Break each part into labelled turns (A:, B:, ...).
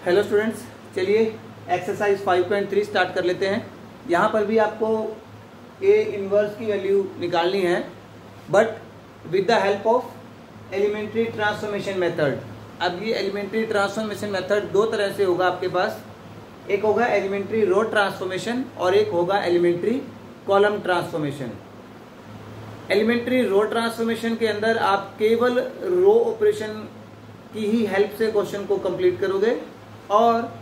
A: Hello students, चलिए exercise 5.3 start कर लेते हैं। यहाँ पर भी आपको ए इनवर्स की वैल्यू निकालनी है, but with the help of elementary transformation method. अब ये एलिमेंट्री ट्रांसफॉर्मेशन मेथड दो तरह से होगा आपके पास। एक होगा एलिमेंट्री रो ट्रांसफॉर्मेशन और एक होगा elementary column transformation. Elementary row transformation के अंदर आप केवल रो ऑपरेशन की ही हेल्प से क्वेश्चन को कंप्लीट करोगे, और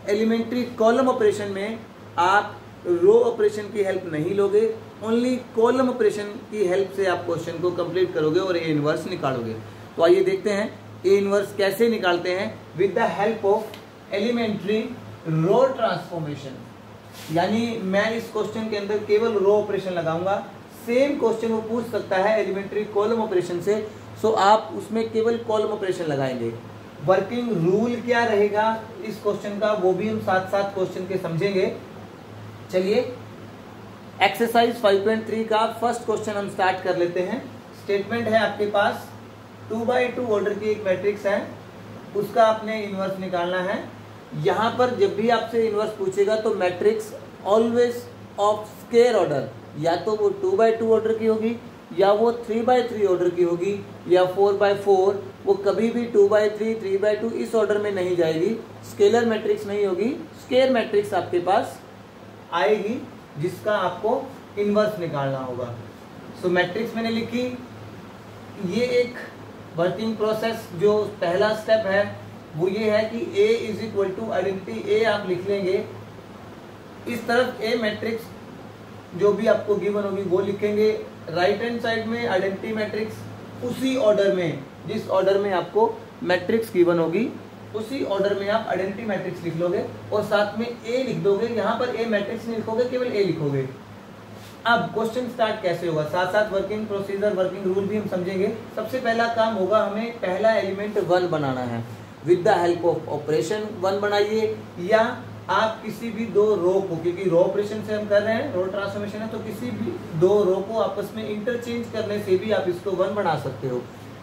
A: एलिमेंट्री कॉलम ऑपरेशन में आप रो ऑपरेशन की हेल्प नहीं लोगे, ओनली कॉलम ऑपरेशन की हेल्प से आप क्वेश्चन को कंप्लीट करोगे और ए इनवर्स निकालोगे। तो आइए देखते हैं ए इनवर्स कैसे निकालते हैं with the help of elementary row transformation. यानी मैं इस क्वेश्चन के अंदर केवल रो ऑपरेशन लगाऊंगा। सेम क्वेश्चन वो पूछ सकता है एलिमेंट्री कॉलम ऑपरेशन से, सो आप उसमें केवल कॉलम ऑपरेशन लगाएंगे। वर्किंग रूल क्या रहेगा इस क्वेश्चन का, वो भी हम साथ साथ क्वेश्चन के समझेंगे। चलिए एक्सरसाइज 5.3 का फर्स्ट क्वेश्चन हम स्टार्ट कर लेते हैं। स्टेटमेंट है आपके पास 2x2 ऑर्डर की एक मैट्रिक्स है, उसका आपने इनवर्स निकालना है। यहाँ पर जब भी आपसे इनवर्स पूछेगा तो matrix always of square order, या तो वो 2x2 ऑर्डर की होगी, या वो 3x3 ऑर्डर की होगी, या 4x4। वो कभी भी 2x3 3x2 इस ऑर्डर में नहीं जाएगी। स्केलर मैट्रिक्स नहीं होगी, स्क्वायर मैट्रिक्स आपके पास आएगी जिसका आपको इनवर्स निकालना होगा। सो मैट्रिक्स मैंने लिखी। ये एक वर्किंग प्रोसेस, जो पहला स्टेप है वो ये है कि A is equal to identity A आप लिख लेंगे। इस तरफ A मैट्रिक्स जो भी आपको गिवन होगी वो लिखेंगे। राइट हैंड साइड में आइडेंटिटी मैट्रिक्स उसी ऑर्डर में, जिस ऑर्डर में आपको मैट्रिक्स गिवन होगी उसी ऑर्डर में आप आइडेंटिटी मैट्रिक्स लिख लोगे और साथ में A लिख दोगे। यहाँ पर A मैट्रिक्स नहीं लिखोगे, केवल A लिखोगे। अब क्वेश्चन स्टार्ट कैसे होगा, साथ साथ वर्किंग प्रोसीजर वर्किंग रूल भी हम समझेंगे। सबसे पहला काम होगा, हमें पहला एलिमेंट 1 बनाना है। With the help of operation 1 बनाइए, या आप किसी भी दो रो को, क्योंकि रो ऑपरेशन से हम कर रहे हैं, रो ट्रांसफॉर्मेशन है, तो किसी भी दो रो को आपस में इंटरचेंज करने से भी आप इसको 1 बना सकते हो।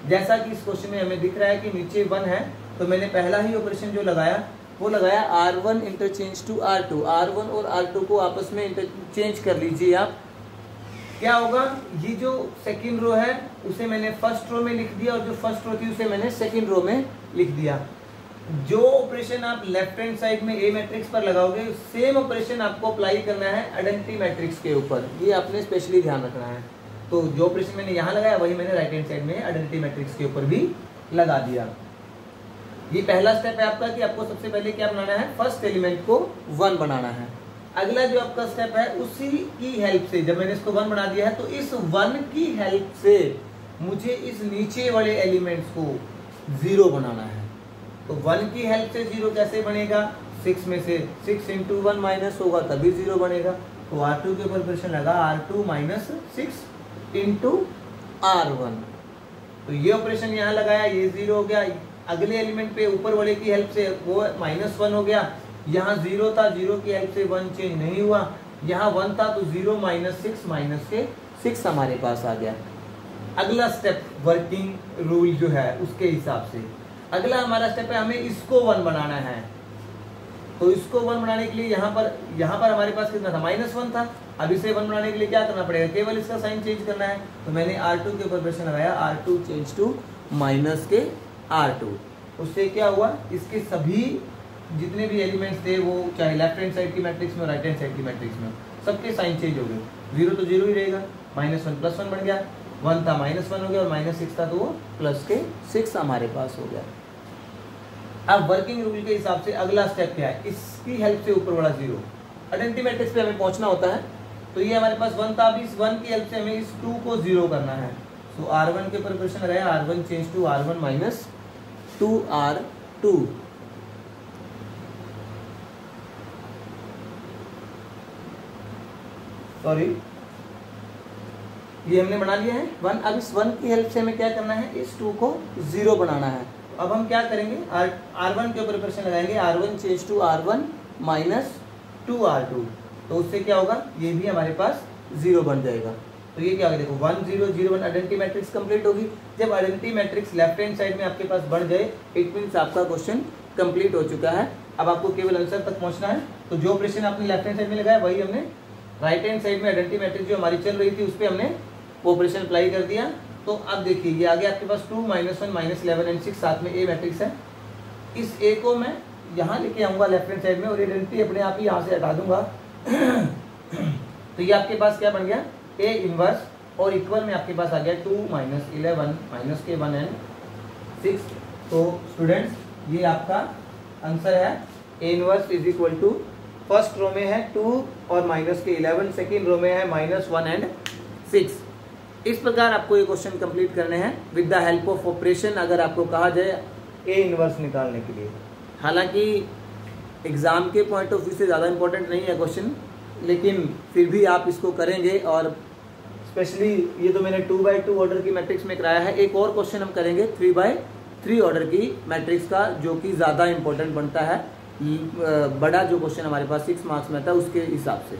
A: जैसा कि इस क्वेश्चन में हमें दिख रहा है कि नीचे 1 है, तो मैंने पहला ही ऑपरेशन जो लगाया वो लगाया R1 interchange to R2। R1 और R2 को आपस में इंटरचेंज कर लीजिए आप। क्या होगा, ये जो सेकंड रो है उसे मैंने फर्स्ट रो में लिख दिया, और जो फर्स्ट रो थी उसे मैंने सेकंड रो में लिख दिया। जो ऑपरेशन आप लेफ्ट हैंड साइड में ए मैट्रिक्स पर लगाओगे, सेम ऑपरेशन आपको अप्लाई करना है आइडेंटिटी मैट्रिक्स के ऊपर। ये आपने स्पेशली ध्यान रखना है। तो जो ऑपरेशन मैंने यहाँ लगाया वही मैंने राइट हैंड साइड में आइडेंटिटी मैट्रिक्स के ऊपर भी लगा दिया। ये पहला स्टेप है आपका कि आपको सबसे पहले क्या बनाना है, फर्स्ट एलिमेंट को 1 बनाना है। अगला जो आपका स्टेप है, उसी की हेल्प से, जब मैंने इसको 1 बना दिया है तो इस 1 की हेल्प से मुझे इस नीचे वाले एलिमेंट्स को 0 बनाना है। तो 1 की हेल्प से 0 कैसे बनेगा, 6 में से 6 इंटू 1 माइनस होगा तभी 0 बनेगा। तो R2 के ऊपर ऑपरेशन लगा, R2 माइनस 6 इंटू R1। तो ये ऑपरेशन यहाँ लगाया, ये 0 हो गया। अगले एलिमेंट पे ऊपर वाले की हेल्प से वो -1 हो गया। यहाँ 0 था, 0 की हेल्प से 1 चेंज नहीं हुआ। यहाँ 1 था तो 0 माइनस 6 माइनस के 6 हमारे पास आ गया। अगला स्टेप वर्किंग रूल जो है उसके हिसाब से अगला हमारा स्टेप है, हमें इसको 1 बनाना है। तो इसको 1 बनाने के लिए यहाँ पर हमारे पास कितना था, -1 था। अब इसे 1 बनाने के लिए क्या करना पड़ेगा, केवल इसका साइन चेंज करना है। तो मैंने R2 के ऊपर ऑपरेशन लगाया, R2 चेंज टू माइनस के R2। उससे क्या हुआ, इसके सभी जितने भी एलिमेंट्स थे, वो चाहे लेफ्ट हैंड साइड की मैट्रिक्स में, राइट हैंड साइड की मैट्रिक्स में, सबके साइन चेंज हो गए। 0 तो 0 ही रहेगा, -1 + 1 बन गया। 1 था -1 हो गया, और -6 था तो वो प्लस के 6 हमारे पास हो गया। अब वर्किंग रूल के हिसाब से अगला स्टेप क्या है, इसकी हेल्प से ऊपर वाला 0 आइडेंटिटी मैट्रिक्स पे हमें पहुंचना होता है। तो ये हमारे पास 1 था, अभी इस 1 की हेल्प से हमें इस 2 को 0 करना है। तो R1 के ऊपर ऑपरेशन लगाया, R1 change to R1 minus 2R2। Sorry, ये हमने बना लिया है 1। अब इस 1 की हेल्प से हमें क्या करना है, इस 2 को 0 बनाना है। अब हम क्या करेंगे, R1 के ऊपर ऑपरेशन लगाएंगे, R1 change to R1 minus 2R2। तो उससे क्या होगा, ये भी हमारे पास 0 बन जाएगा। तो ये क्या होगा, देखो 1 0 0 1 आइडेंटिटी मैट्रिक्स कंप्लीट होगी। जब identity matrix left hand side में आपके पास बढ़ जाए, इट मीन्स आपका क्वेश्चन कंप्लीट हो चुका है। अब आपको केवल आंसर तक पहुंचना है। तो जो ऑपरेशन आपने लेफ्ट हैंड साइड में लगाया वही हमने राइट हैंड साइड में आइडेंटिटी मैट्रिक्स जो हमारी चल रही थी उस पर हमने वो ऑपरेशन अप्लाई कर दिया। तो अब देखिए ये आगे आपके पास 2 -1 -11 एंड 6 साथ में ए मैट्रिक्स है। इस ए को मैं यहाँ लेके आऊँगा लेफ्ट हैंड साइड में और आइडेंटिटी अपने आप ही यहाँ से हटा दूंगा। तो ये आपके पास क्या बन गया ए इनवर्स और इक्वल में आपके पास आ गया 2 -11 -k1 एंड 6। तो स्टूडेंट्स ये आपका आंसर है A inverse is equal to first row में है 2 और -k11, सेकेंड रो में है -1 एंड 6। इस प्रकार आपको ये क्वेश्चन कंप्लीट करने हैं with the help of operation अगर आपको कहा जाए ए इनवर्स निकालने के लिए। हालांकि एग्ज़ाम के पॉइंट ऑफ व्यू से ज़्यादा इंपॉर्टेंट नहीं है क्वेश्चन, लेकिन फिर भी आप इसको करेंगे। और स्पेशली ये तो मैंने 2x2 ऑर्डर की मैट्रिक्स में कराया है। एक और क्वेश्चन हम करेंगे 3x3 ऑर्डर की मैट्रिक्स का, जो कि ज़्यादा इंपॉर्टेंट बनता है, बड़ा जो क्वेश्चन हमारे पास 6 मार्क्स में था उसके हिसाब से।